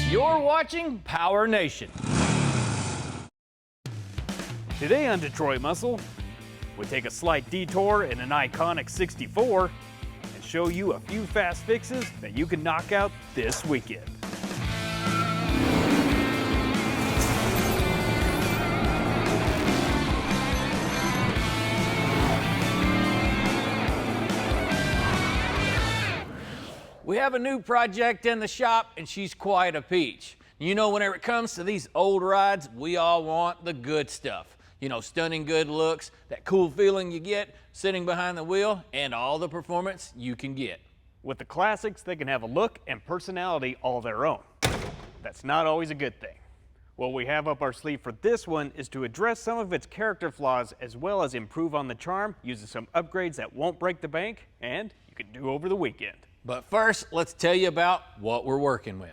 You're watching PowerNation. Today on Detroit Muscle, we take a slight detour in an iconic 64 and show you a few fast fixes that you can knock out this weekend. We have a new project in the shop, and she's quite a peach. You know, whenever it comes to these old rides, we all want the good stuff. You know, stunning good looks, that cool feeling you get sitting behind the wheel, and all the performance you can get. With the classics, they can have a look and personality all their own. That's not always a good thing. What we have up our sleeve for this one is to address some of its character flaws as well as improve on the charm using some upgrades that won't break the bank and you can do over the weekend. But first, let's tell you about what we're working with.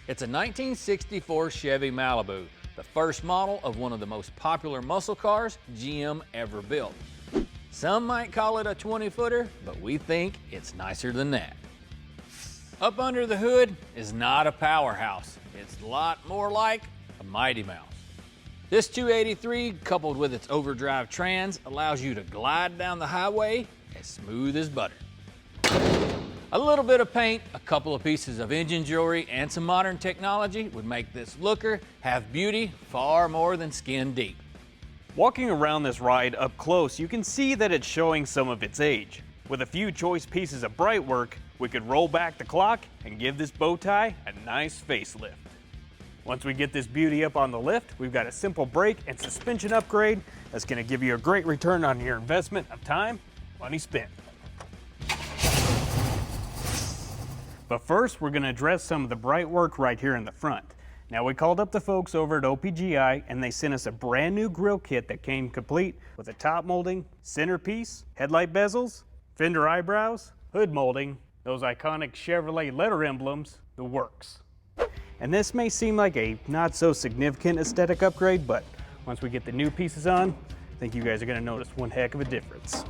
It's a 1964 Chevy Malibu, the first model of one of the most popular muscle cars GM ever built. Some might call it a 20-footer, but we think it's nicer than that. Up under the hood is not a powerhouse. It's a lot more like a Mighty Mouse. This 283, coupled with its overdrive trans, allows you to glide down the highway as smooth as butter. A little bit of paint, a couple of pieces of engine jewelry, and some modern technology would make this looker have beauty far more than skin deep. Walking around this ride up close, you can see that it's showing some of its age. With a few choice pieces of bright work, we could roll back the clock and give this bow tie a nice facelift. Once we get this beauty up on the lift, we've got a simple brake and suspension upgrade that's going to give you a great return on your investment of time, money spent. But first, we're going to address some of the bright work right here in the front. Now, we called up the folks over at OPGI and they sent us a brand new grille kit that came complete with a top molding, centerpiece, headlight bezels, fender eyebrows, hood molding, those iconic Chevrolet letter emblems, the works. And this may seem like a not so significant aesthetic upgrade, but once we get the new pieces on, I think you guys are going to notice one heck of a difference.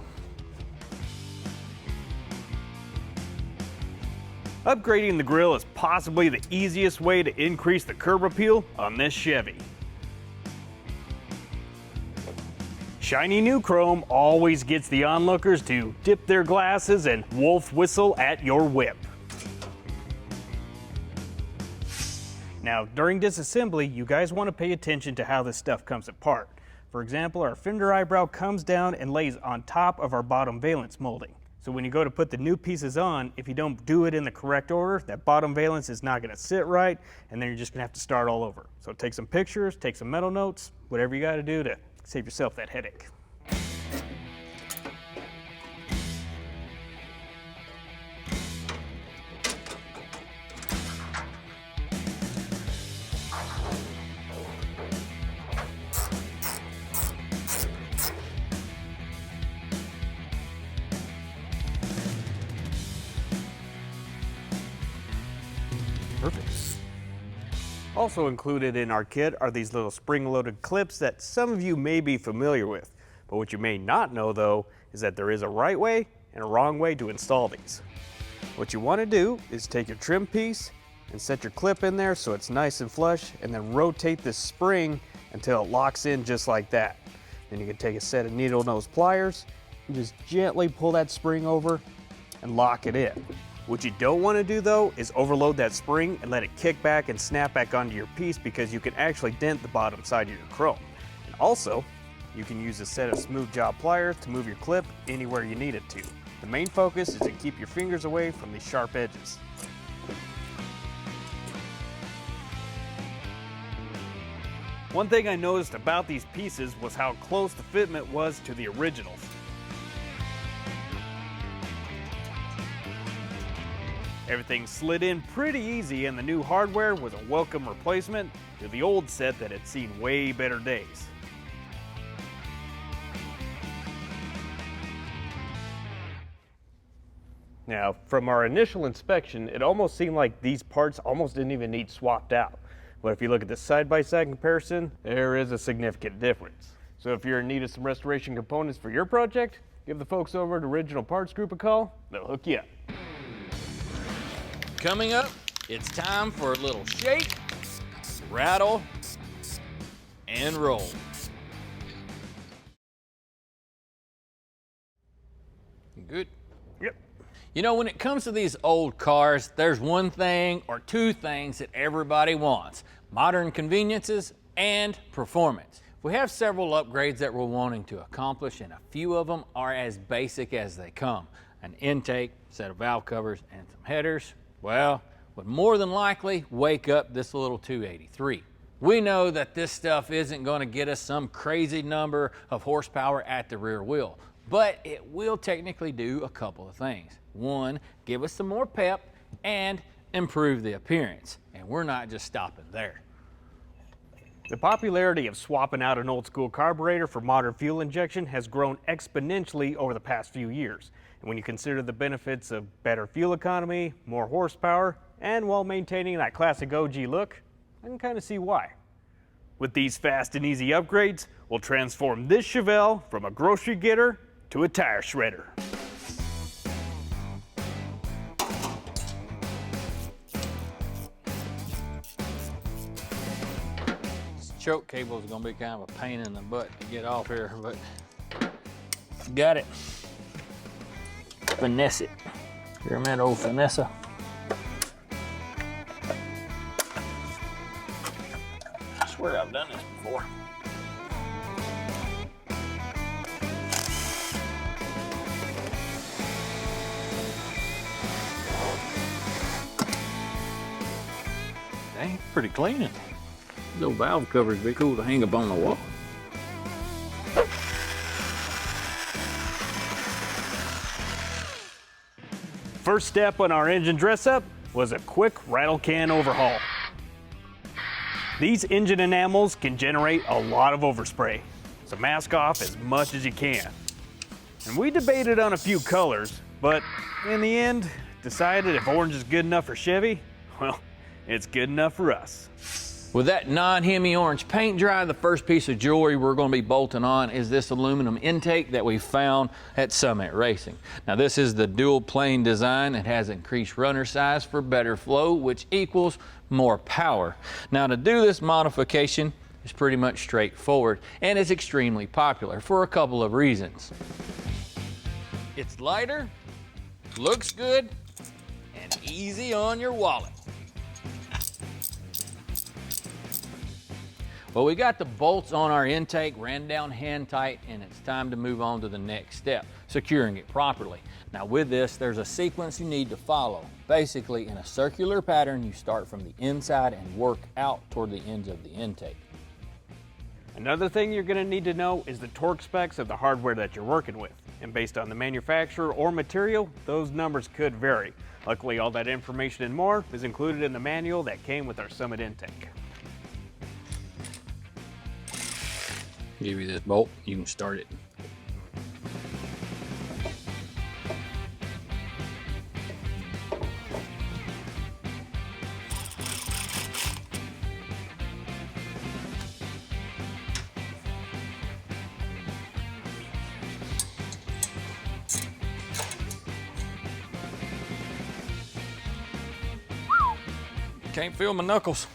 Upgrading the grille is possibly the easiest way to increase the curb appeal on this Chevy. Shiny new chrome always gets the onlookers to dip their glasses and wolf whistle at your whip. Now, during disassembly, you guys want to pay attention to how this stuff comes apart. For example, our fender eyebrow comes down and lays on top of our bottom valence molding. So when you go to put the new pieces on, if you don't do it in the correct order, that bottom valence is not going to sit right, and then you're just going to have to start all over. So take some pictures, take some mental notes, whatever you got to do to save yourself that headache. Perfect. Also included in our kit are these little spring-loaded clips that some of you may be familiar with. But what you may not know, though, is that there is a right way and a wrong way to install these. What you want to do is take your trim piece and set your clip in there so it's nice and flush, and then rotate this spring until it locks in just like that. Then you can take a set of needle nose pliers and just gently pull that spring over and lock it in. What you don't want to do, though, is overload that spring and let it kick back and snap back onto your piece, because you can actually dent the bottom side of your chrome. And also, you can use a set of smooth job pliers to move your clip anywhere you need it to. The main focus is to keep your fingers away from these sharp edges. One thing I noticed about these pieces was how close the fitment was to the originals. Everything slid in pretty easy, and the new hardware was a welcome replacement to the old set that had seen way better days. Now, from our initial inspection, it almost seemed like these parts almost didn't even need swapped out. But if you look at the side-by-side comparison, there is a significant difference. So if you're in need of some restoration components for your project, give the folks over at Original Parts Group a call. They'll hook you up. Coming up, It's time for a little shake, rattle, and roll. Good? Yep. You know, when it comes to these old cars, there's one thing or two things that everybody wants: modern conveniences and performance. We have several upgrades that we're wanting to accomplish, and a few of them are as basic as they come. An intake, set of valve covers, and some headers, well, would more than likely wake up this little 283. We know that this stuff isn't going to get us some crazy number of horsepower at the rear wheel, but it will technically do a couple of things. One, give us some more pep and improve the appearance. And we're not just stopping there. The popularity of swapping out an old school carburetor for modern fuel injection has grown exponentially over the past few years. And when you consider the benefits of better fuel economy, more horsepower, and while maintaining that classic OG look, I can kind of see why. With these fast and easy upgrades, we'll transform this Chevelle from a grocery getter to a tire shredder. Choke cable is going to be kind of a pain in the butt to get off here, but got it. Finesse it. Hear that old finesse? I swear I've done this before. Dang, pretty clean. Those valve covers would be cool to hang up on the wall. First step on our engine dress up was a quick rattle can overhaul. These engine enamels can generate a lot of overspray, so mask off as much as you can. And we debated on a few colors, but in the end, decided if orange is good enough for Chevy, well, it's good enough for us. With that non-Hemi orange paint dry, the first piece of jewelry we're going to be bolting on is this aluminum intake that we found at Summit Racing. Now this is the dual plane design. It has increased runner size for better flow, which equals more power. Now to do this modification is pretty much straightforward, and it's extremely popular for a couple of reasons. It's lighter, looks good, and easy on your wallet. Well, we got the bolts on our intake, ran down hand tight, and it's time to move on to the next step, securing it properly. Now with this, there's a sequence you need to follow. Basically, in a circular pattern, you start from the inside and work out toward the ends of the intake. Another thing you're going to need to know is the torque specs of the hardware that you're working with. And based on the manufacturer or material, those numbers could vary. Luckily, all that information and more is included in the manual that came with our Summit intake. Give you this bolt, you can start it. Can't feel my knuckles.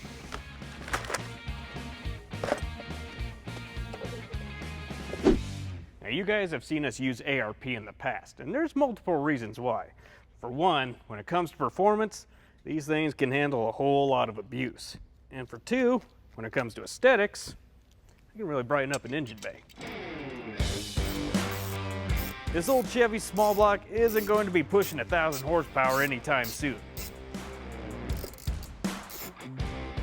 Now you guys have seen us use ARP in the past, and there's multiple reasons why. For one, when it comes to performance, these things can handle a whole lot of abuse. And for two, when it comes to aesthetics, they can really brighten up an engine bay. This old Chevy small block isn't going to be pushing 1,000 horsepower anytime soon.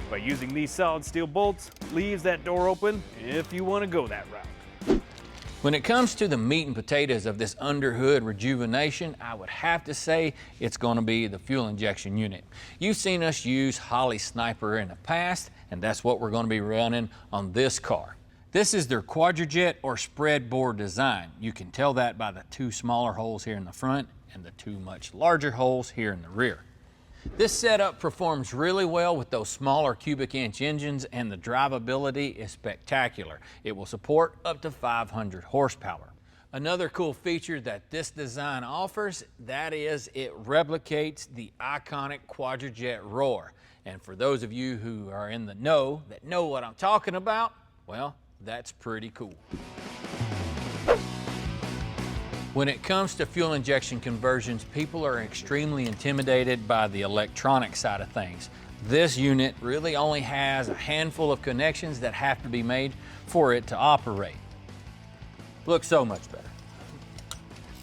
But using these solid steel bolts leaves that door open if you want to go that route. When it comes to the meat and potatoes of this underhood rejuvenation, I would have to say it's going to be the fuel injection unit. You've seen us use Holley Sniper in the past, and that's what we're going to be running on this car. This is their Quadrajet or spread bore design. You can tell that by the two smaller holes here in the front and the two much larger holes here in the rear. This setup performs really well with those smaller cubic inch engines, and the drivability is spectacular. It will support up to 500 horsepower. Another cool feature that this design offers, that is, it replicates the iconic Quadrajet roar. And for those of you who are in the know, that know what I'm talking about, well, that's pretty cool. When it comes to fuel injection conversions, people are extremely intimidated by the electronic side of things. This unit really only has a handful of connections that have to be made for it to operate. Looks so much better.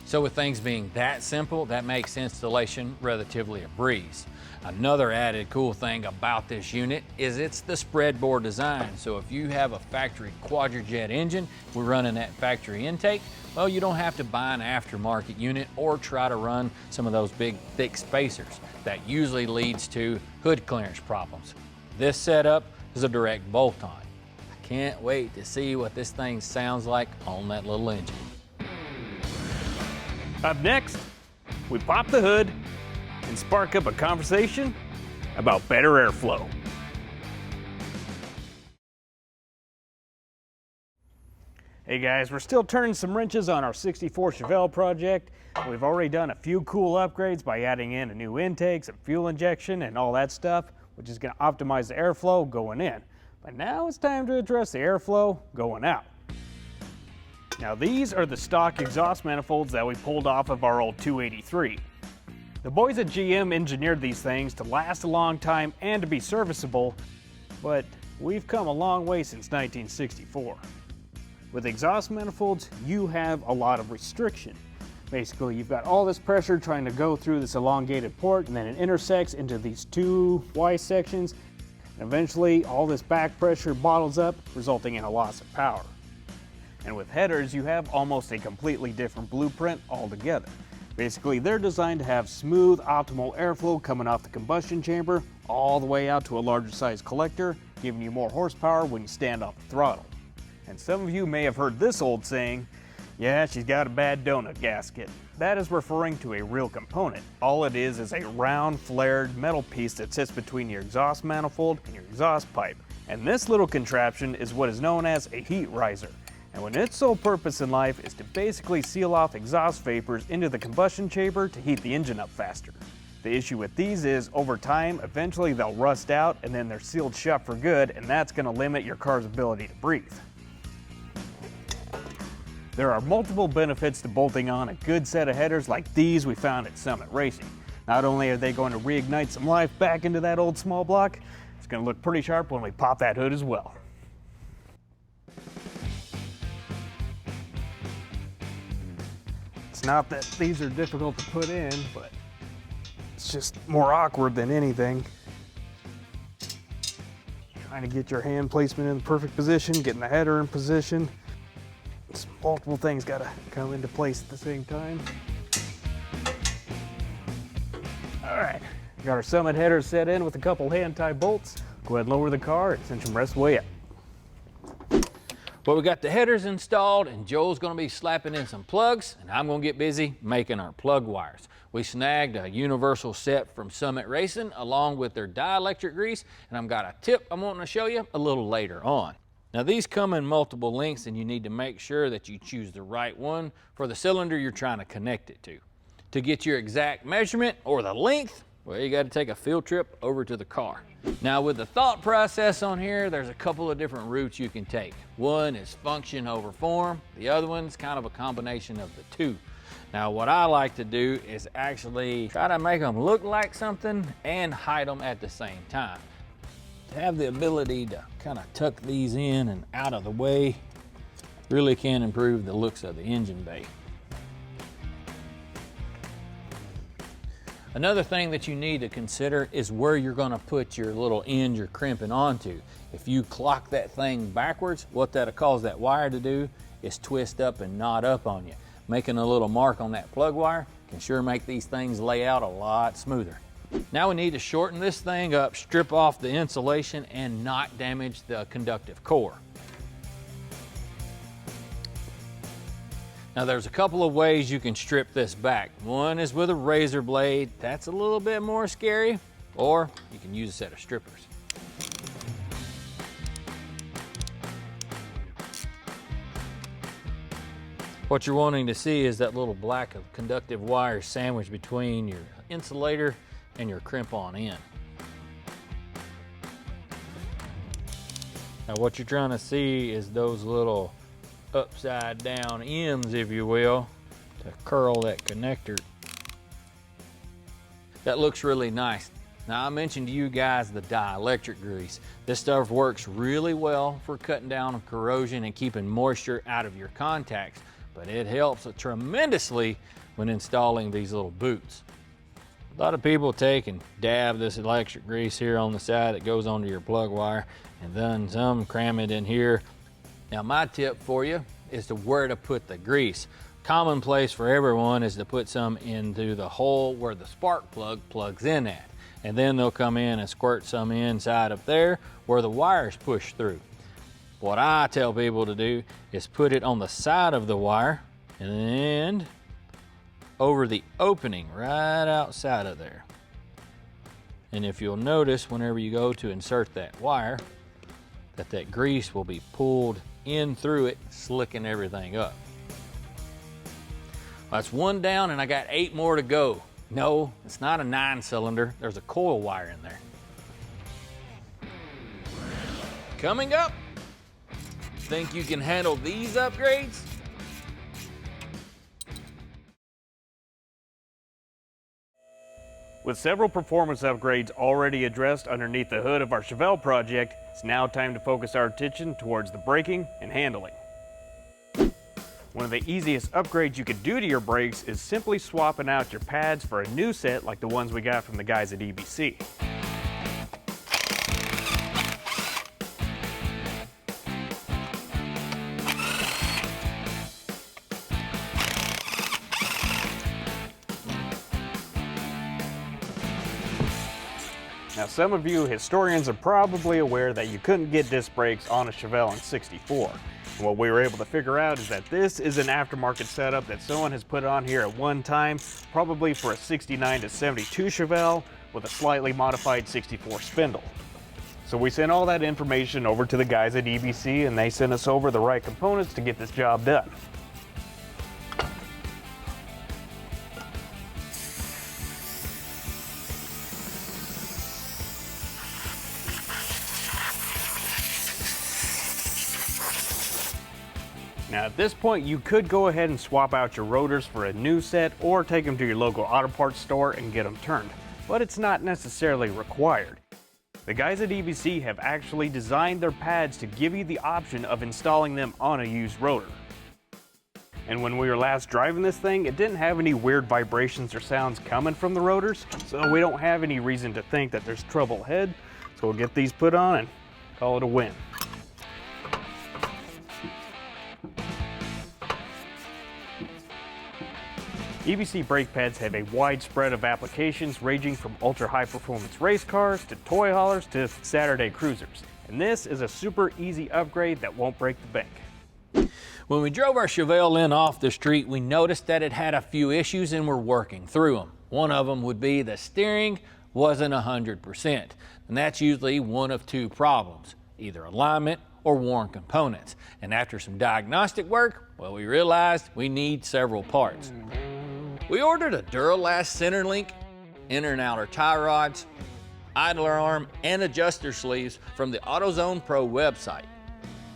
So with things being that simple, that makes installation relatively a breeze. Another added cool thing about this unit is it's the spreadboard design. So if you have a factory Quadrajet engine, we're running that factory intake, well, you don't have to buy an aftermarket unit or try to run some of those big thick spacers. That usually leads to hood clearance problems. This setup is a direct bolt-on. I can't wait to see what this thing sounds like on that little engine. Up next, we pop the hood and spark up a conversation about better airflow. Hey guys, we're still turning some wrenches on our 64 Chevelle project. We've already done a few cool upgrades by adding in a new intake, some fuel injection, and all that stuff, which is going to optimize the airflow going in. But now it's time to address the airflow going out. Now these are the stock exhaust manifolds that we pulled off of our old 283. The boys at GM engineered these things to last a long time and to be serviceable, but we've come a long way since 1964. With exhaust manifolds, you have a lot of restriction. Basically, you've got all this pressure trying to go through this elongated port, and then it intersects into these two Y sections, and eventually all this back pressure bottles up, resulting in a loss of power. And with headers, you have almost a completely different blueprint altogether. Basically, they're designed to have smooth, optimal airflow coming off the combustion chamber all the way out to a larger size collector, giving you more horsepower when you stand off the throttle. And some of you may have heard this old saying, yeah, she's got a bad donut gasket. That is referring to a real component. All it is a round, flared metal piece that sits between your exhaust manifold and your exhaust pipe. And this little contraption is what is known as a heat riser. And when its sole purpose in life is to basically seal off exhaust vapors into the combustion chamber to heat the engine up faster. The issue with these is, over time, eventually they'll rust out and then they're sealed shut for good, and that's going to limit your car's ability to breathe. There are multiple benefits to bolting on a good set of headers like these we found at Summit Racing. Not only are they going to reignite some life back into that old small block, it's going to look pretty sharp when we pop that hood as well. It's not that these are difficult to put in, but it's just more awkward than anything. Trying to get your hand placement in the perfect position, getting the header in position. It's multiple things got to come into place at the same time. All right, got our Summit header set in with a couple hand-tie bolts. Go ahead and lower the car and cinch them rest way up. Well, we got the headers installed, and Joel's going to be slapping in some plugs, and I'm going to get busy making our plug wires. We snagged a universal set from Summit Racing along with their dielectric grease, and I've got a tip I'm wanting to show you a little later on. Now these come in multiple lengths, and you need to make sure that you choose the right one for the cylinder you're trying to connect it to. To get your exact measurement or the length, well, you got to take a field trip over to the car. Now with the thought process on here, there's a couple of different routes you can take. One is function over form. The other one's kind of a combination of the two. Now what I like to do is actually try to make them look like something and hide them at the same time. To have the ability to kind of tuck these in and out of the way really can improve the looks of the engine bay. Another thing that you need to consider is where you're going to put your little end you're crimping onto. If you clock that thing backwards, what that'll cause that wire to do is twist up and knot up on you. Making a little mark on that plug wire can sure make these things lay out a lot smoother. Now we need to shorten this thing up, strip off the insulation, and not damage the conductive core. Now there's a couple of ways you can strip this back. One is with a razor blade. That's a little bit more scary, or you can use a set of strippers. What you're wanting to see is that little black of conductive wire sandwiched between your insulator and your crimp-on end. Now what you're trying to see is those little upside down ends, if you will, to curl that connector. That looks really nice. Now I mentioned to you guys the dielectric grease. This stuff works really well for cutting down on corrosion and keeping moisture out of your contacts, but it helps tremendously when installing these little boots. A lot of people take and dab this electric grease here on the side that goes onto your plug wire, and then some cram it in here. Now my tip for you is to where to put the grease. Common place for everyone is to put some into the hole where the spark plug plugs in at. And then they'll come in and squirt some inside up there where the wires push through. What I tell people to do is put it on the side of the wire and over the opening right outside of there. And if you'll notice, whenever you go to insert that wire, that grease will be pulled in through it, slicking everything up. That's one down and I got 8 more to go. No, it's not a 9-cylinder. There's a coil wire in there. Coming up, think you can handle these upgrades? With several performance upgrades already addressed underneath the hood of our Chevelle project, it's now time to focus our attention towards the braking and handling. One of the easiest upgrades you could do to your brakes is simply swapping out your pads for a new set like the ones we got from the guys at EBC. Now some of you historians are probably aware that you couldn't get disc brakes on a Chevelle in '64. And what we were able to figure out is that this is an aftermarket setup that someone has put on here at one time, probably for a '69 to '72 Chevelle with a slightly modified '64 spindle. So we sent all that information over to the guys at EBC and they sent us over the right components to get this job done. Now at this point you could go ahead and swap out your rotors for a new set or take them to your local auto parts store and get them turned, but it's not necessarily required. The guys at EBC have actually designed their pads to give you the option of installing them on a used rotor. And when we were last driving this thing, it didn't have any weird vibrations or sounds coming from the rotors, so we don't have any reason to think that there's trouble ahead. So we'll get these put on and call it a win. EBC brake pads have a wide spread of applications ranging from ultra high performance race cars to toy haulers to Saturday cruisers. And this is a super easy upgrade that won't break the bank. When we drove our Chevelle in off the street, we noticed that it had a few issues and we're working through them. One of them would be the steering wasn't 100%. And that's usually one of 2 problems, either alignment or worn components. And after some diagnostic work, well, we realized we need several parts. We ordered a Duralast center link, inner and outer tie rods, idler arm, and adjuster sleeves from the AutoZone Pro website.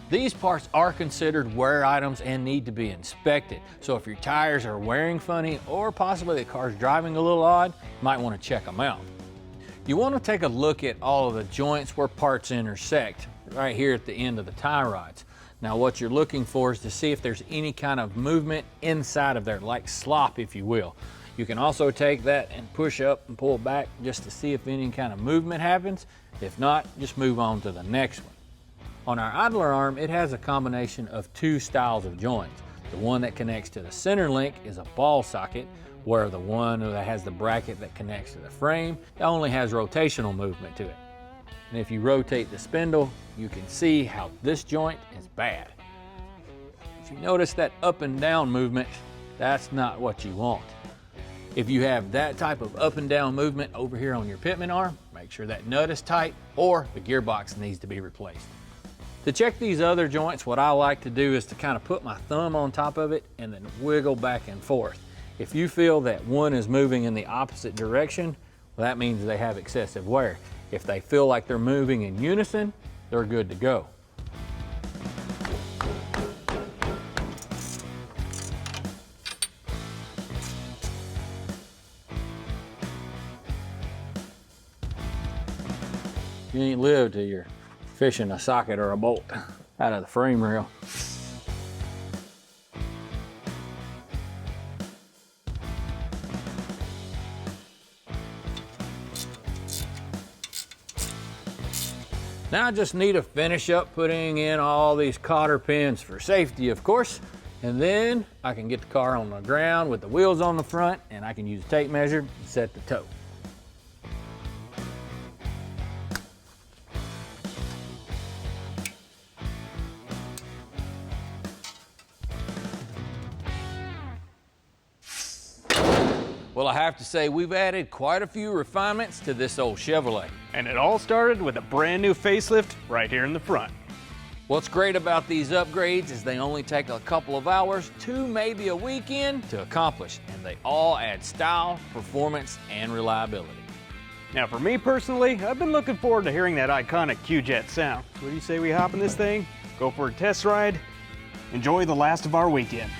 These parts are considered wear items and need to be inspected. So if your tires are wearing funny or possibly the car's driving a little odd, you might want to check them out. You want to take a look at all of the joints where parts intersect, right here at the end of the tie rods. Now what you're looking for is to see if there's any kind of movement inside of there, like slop if you will. You can also take that and push up and pull back just to see if any kind of movement happens. If not, just move on to the next one. On our idler arm, it has a combination of 2 styles of joints. The one that connects to the center link is a ball socket, where the one that has the bracket that connects to the frame only has rotational movement to it. And if you rotate the spindle, you can see how this joint is bad. If you notice that up and down movement, that's not what you want. If you have that type of up and down movement over here on your pitman arm, make sure that nut is tight or the gearbox needs to be replaced. To check these other joints, what I like to do is to kind of put my thumb on top of it and then wiggle back and forth. If you feel that one is moving in the opposite direction, well, that means they have excessive wear. If they feel like they're moving in unison, they're good to go. You ain't lived till you're fishing a socket or a bolt out of the frame rail. Now I just need to finish up putting in all these cotter pins for safety, of course, and then I can get the car on the ground with the wheels on the front, and I can use a tape measure and set the toe. Well, I have to say we've added quite a few refinements to this old Chevrolet. And it all started with a brand new facelift right here in the front. What's great about these upgrades is they only take a couple of hours to maybe a weekend to accomplish, and they all add style, performance, and reliability. Now for me personally, I've been looking forward to hearing that iconic Q-Jet sound. What do you say we hop in this thing, go for a test ride, enjoy the last of our weekend?